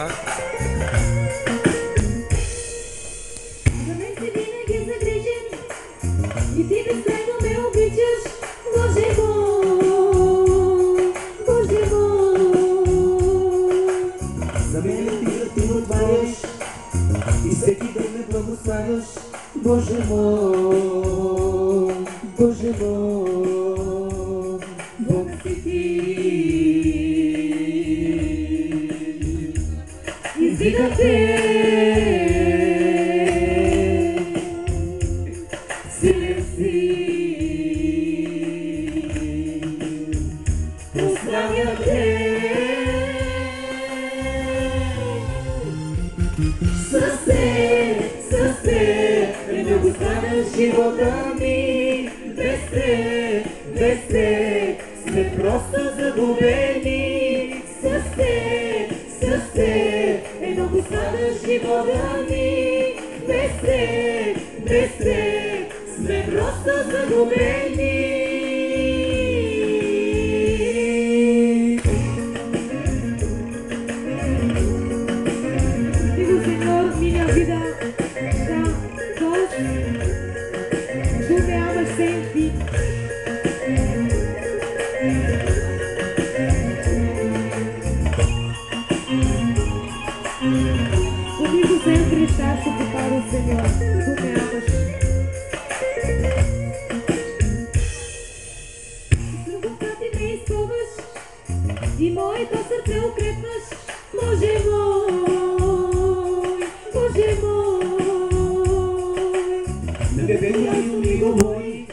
Ивана. За мен си винаги загрижен и ти безкрайно ме обичаш, Боже мой, Боже мой. За мен ти отваряш и всеки ден ме благославяш, Боже мой, Боже мой. Бог си ти. Издигам те, силен си, прославям те. С теб е много странен живота ми. Без теб сме просто загубени. С теб е много странен живота ми. Без теб сме просто загубени. Minha vida está doce, tu me amas sem fim. Comigo sempre estás ocupado, Senhor, tu me amas. Любовта ти ме изпълваш и моето сърце укрепваш, Боже мой, Боже мой. Небето ми говори,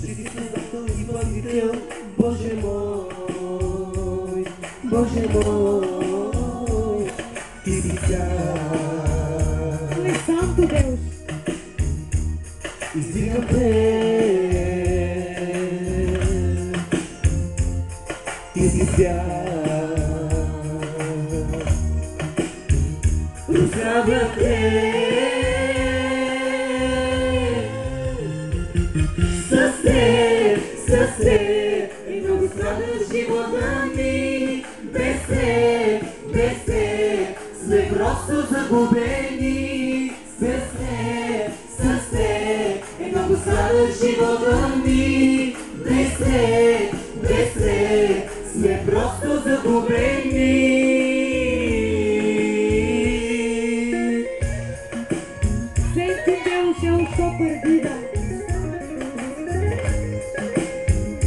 че си създател и пазител, Боже мой, Боже мой. Ти си тя. Tu és santo, Deus. Издигам те. Ти си тя. Прославям те. С теб е много странен живота ми. Без теб сме просто загубени. Без теб е много странен живота ми. Без теб сме просто загубени. Sem Deus eu estou perdida.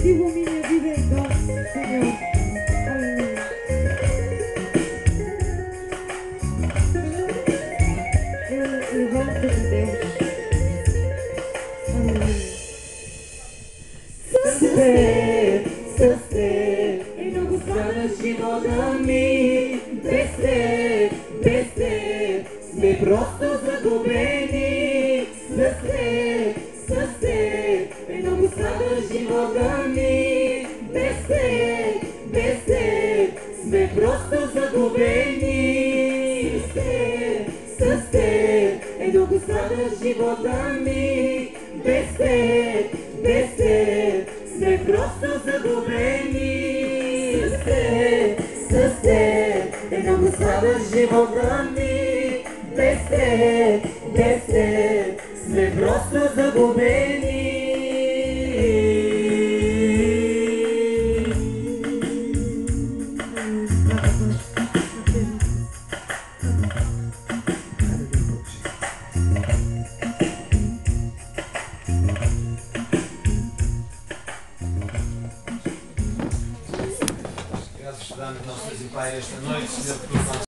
Vivo minha vida em dor, Senhor. Aleluia. Eu levanto-me, Deus. Aleluia. С теб е много странен живота ми. Без теб сме просто загубени. С теб е много странен живота ми. Без теб сме просто загубени. С теб е много странен живота ми. Без теб сме просто загубени. С теб е много странен живота ми. Без теб сме просто загубени. Аз ще дам едно с тези паи, ще едно и ще